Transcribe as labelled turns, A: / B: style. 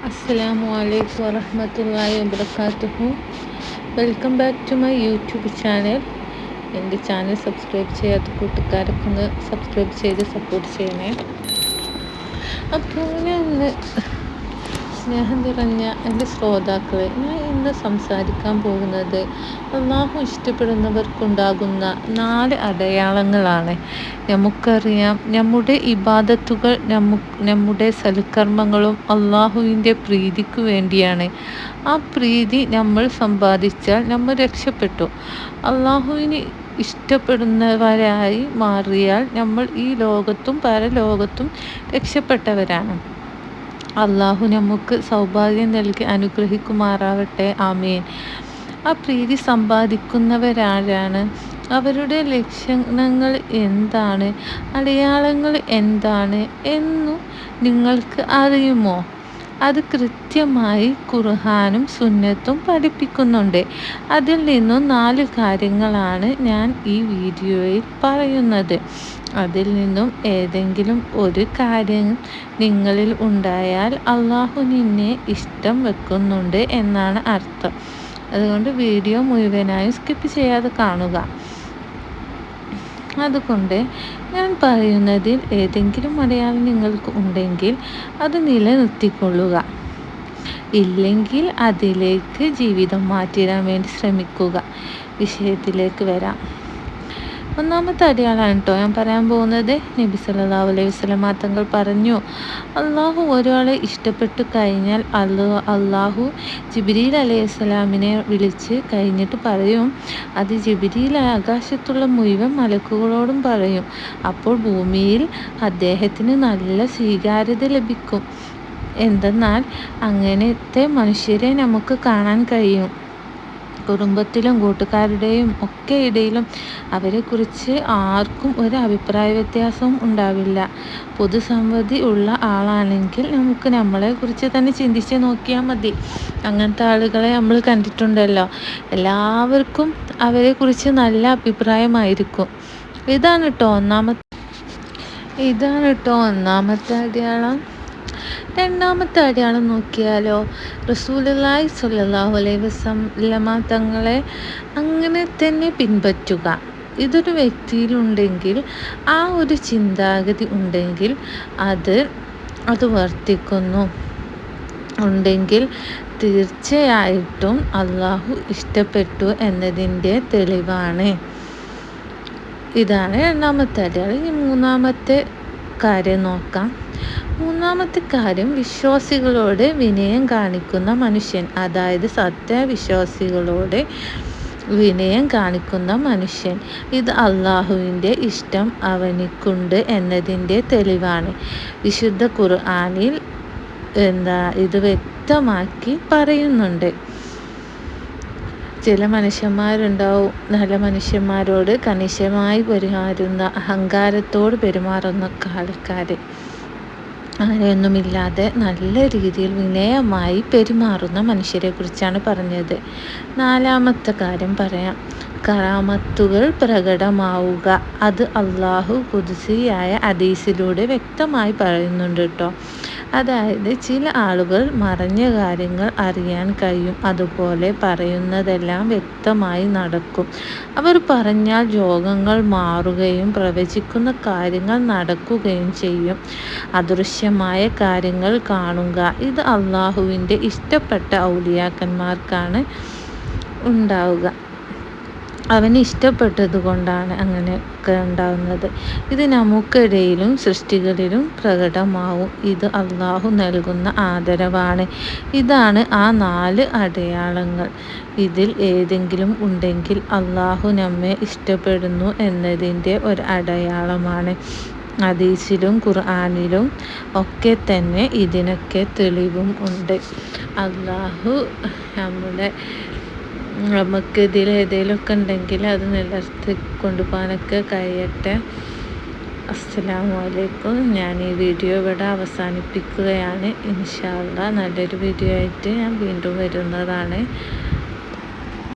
A: അസ്സലാമു അലൈക്കും വറഹ്മത്തുള്ളാഹി വബറകാതുഹു. Welcome back to my YouTube channel. എൻ്റെ ചാനൽ സബ്സ്ക്രൈബ് ചെയ്യാത്ത കൂട്ടുകാരൊക്കെ ഒന്ന് സബ്സ്ക്രൈബ് ചെയ്ത് സപ്പോർട്ട് ചെയ്യണേ. അപ്പോൾ ഞാൻ സ്നേഹം നിറഞ്ഞ എൻ്റെ ശ്രോതാക്കളെ, ഞാൻ ഇന്ന് സംസാരിക്കാൻ പോകുന്നത് അള്ളാഹു ഇഷ്ടപ്പെടുന്നവർക്കുണ്ടാകുന്ന 4 അടയാളങ്ങളാണ്. നമുക്കറിയാം, നമ്മുടെ ഇബാദത്തുകൾ നമ്മുടെ സൽക്കർമ്മങ്ങളും അള്ളാഹുവിൻ്റെ പ്രീതിക്ക് വേണ്ടിയാണ്. ആ പ്രീതി നമ്മൾ സമ്പാദിച്ചാൽ നമ്മൾ രക്ഷപ്പെട്ടു. അള്ളാഹുവിന് ഇഷ്ടപ്പെടുന്നവരായി മാറിയാൽ നമ്മൾ ഈ ലോകത്തും പരലോകത്തും രക്ഷപ്പെട്ടവരാണ്. അള്ളാഹു നമുക്ക് സൗഭാഗ്യം നൽകി അനുഗ്രഹിക്കുമാറാവട്ടെ. ആമീൻ. ആ പ്രീതി സമ്പാദിക്കുന്നവരാരാണ്? അവരുടെ ലക്ഷണങ്ങൾ എന്താണ്, അടയാളങ്ങൾ എന്താണ് എന്നു നിങ്ങൾക്ക് അറിയുമോ? അത് കൃത്യമായി ഖുർആനും സുന്നത്തും പഠിപ്പിക്കുന്നുണ്ട്. അതിൽ നിന്നും 4 കാര്യങ്ങളാണ് ഞാൻ ഈ വീഡിയോയിൽ പറയുന്നത്. അതിൽ നിന്നും ഏതെങ്കിലും ഒരു കാര്യം നിങ്ങളിൽ ഉണ്ടായാൽ അള്ളാഹു നിന്നെ ഇഷ്ടം വെക്കുന്നുണ്ട് എന്നാണ് അർത്ഥം. അതുകൊണ്ട് വീഡിയോ മുഴുവനായും സ്കിപ്പ് ചെയ്യാതെ കാണുക. അതുകൊണ്ട് ഞാൻ പറയുന്നതിൽ ഏതെങ്കിലും അടയാളം നിങ്ങൾക്ക് ഉണ്ടെങ്കിൽ അത് നിലനിർത്തിക്കൊള്ളുക. ഇല്ലെങ്കിൽ അതിലേക്ക് ജീവിതം മാറ്റിടാൻ വേണ്ടി ശ്രമിക്കുക. വിഷയത്തിലേക്ക് വരാം. ഒന്നാമത്തെ അടയാളമാണ് കേട്ടോ ഞാൻ പറയാൻ പോകുന്നത്. നബി സല്ലല്ലാഹു അലൈഹി വസല്ലം തങ്ങൾ പറഞ്ഞു, അള്ളാഹു ഒരാളെ ഇഷ്ടപ്പെട്ടു കഴിഞ്ഞാൽ അള്ളാഹു ജിബ്രീൽ അലൈഹിസ്സലാമിനെ വിളിച്ച് കഴിഞ്ഞിട്ട് പറയും, അത് ജിബ്രീൽ ആകാശത്തുള്ള മുഴുവൻ മലക്കുകളോടും പറയും. അപ്പോൾ ഭൂമിയിൽ അദ്ദേഹത്തിന് നല്ല സ്വീകാര്യത ലഭിക്കും. എന്തെന്നാൽ അങ്ങനത്തെ മനുഷ്യരെ നമുക്ക് കാണാൻ കഴിയും. കുടുംബത്തിലും കൂട്ടുകാരുടെയും ഒക്കെ ഇടയിലും അവരെക്കുറിച്ച് ആർക്കും ഒരു അഭിപ്രായ വ്യത്യാസവും ഉണ്ടാവില്ല. പൊതുസമ്മതി ഉള്ള ആളാണെങ്കിൽ നമുക്ക് നമ്മളെക്കുറിച്ച് തന്നെ ചിന്തിച്ച് നോക്കിയാൽ മതി. അങ്ങനത്തെ ആളുകളെ നമ്മൾ കണ്ടിട്ടുണ്ടല്ലോ. എല്ലാവർക്കും അവരെക്കുറിച്ച് നല്ല അഭിപ്രായമായിരിക്കും. ഇതാണ് കേട്ടോ ഒന്നാമത്തെ അടയാളം. രണ്ടാമത്തെ അടയാളം നോക്കിയാലോ, റസൂലുള്ളാഹി സ്വല്ലല്ലാഹു അലൈഹി വസല്ലം തങ്ങളെ അങ്ങനെ തന്നെ പിൻപറ്റുക. ഇതൊരു വ്യക്തിയിലുണ്ടെങ്കിൽ, ആ ഒരു ചിന്താഗതി ഉണ്ടെങ്കിൽ, അത് വർത്തിക്കുന്നു ഉണ്ടെങ്കിൽ തീർച്ചയായിട്ടും അള്ളാഹു ഇഷ്ടപ്പെട്ടു എന്നതിൻ്റെ തെളിവാണ്. ഇതാണ് രണ്ടാമത്തെ അടയാളം. ഇനി മൂന്നാമത്തെ കാര്യം നോക്കാം. മൂന്നാമത്തെ കാര്യം, വിശ്വാസികളോട് വിനയം കാണിക്കുന്ന മനുഷ്യൻ. അതായത് സത്യവിശ്വാസികളോട് വിനയം കാണിക്കുന്ന മനുഷ്യൻ. ഇത് അള്ളാഹുവിൻ്റെ ഇഷ്ടം അവനിക്കുണ്ട് എന്നതിൻ്റെ തെളിവാണ്. വിശുദ്ധ ഖുർആനിൽ ഇത് വ്യക്തമാക്കി പറയുന്നുണ്ട്. ചില മനുഷ്യന്മാരുണ്ടാവും നല്ല മനുഷ്യന്മാരോട് കണിശമായി അഹങ്കാരത്തോട് പെരുമാറുന്ന ആൾക്കാർ. ആരെയൊന്നുമില്ലാതെ നല്ല രീതിയിൽ വിനയമായി പെരുമാറുന്ന മനുഷ്യരെ കുറിച്ചാണ് പറഞ്ഞത്. നാലാമത്തെ കാര്യം പറയാം, കറാമത്തുകൾ പ്രകടമാവുക. അത് അള്ളാഹു ഖുദ്സിയായ ഹദീസിലൂടെ വ്യക്തമായി പറയുന്നുണ്ട് കേട്ടോ. അതായത് ചില ആളുകൾ മറഞ്ഞ കാര്യങ്ങൾ അറിയാൻ കഴിയും, അതുപോലെ പറയുന്നതെല്ലാം വ്യക്തമായി നടക്കും. അവർ പറഞ്ഞാൽ രോഗങ്ങൾ മാറുകയും പ്രവചിക്കുന്ന കാര്യങ്ങൾ നടക്കുകയും ചെയ്യും. അദൃശ്യമായ കാര്യങ്ങൾ കാണുക. ഇത് അള്ളാഹുവിൻ്റെ ഇഷ്ടപ്പെട്ട ഔലിയാക്കന്മാർക്കാണ് ഉണ്ടാവുക. അവന് ഇഷ്ടപ്പെട്ടത് കൊണ്ടാണ് അങ്ങനെയൊക്കെ ഉണ്ടാകുന്നത്. ഇത് നമുക്കിടയിലും സൃഷ്ടികളിലും പ്രകടമാവും. ഇത് അള്ളാഹു നൽകുന്ന ആദരവാണ്. ഇതാണ് ആ 4 അടയാളങ്ങൾ. ഇതിൽ ഏതെങ്കിലും ഉണ്ടെങ്കിൽ അള്ളാഹു നമ്മെ ഇഷ്ടപ്പെടുന്നു എന്നതിൻ്റെ ഒരു അടയാളമാണ്. ഹദീസിലും ഖുർആനിലും ഒക്കെ തന്നെ ഇതിനൊക്കെ തെളിവും ഉണ്ട്. അള്ളാഹു നമുക്ക് ഇതിൽ ഏതെങ്കിലുമൊക്കെ ഉണ്ടെങ്കിൽ അത് നിലനിർത്തി കൊണ്ടുപോകാനൊക്കെ കഴിയട്ടെ. അസ്സലാമു അലൈക്കും. ഞാൻ ഈ വീഡിയോ ഇവിടെ അവസാനിപ്പിക്കുകയാണ്. ഇൻഷാ അല്ലാഹ് നല്ലൊരു വീഡിയോ ആയിട്ട് ഞാൻ വീണ്ടും വരുന്നതാണ്.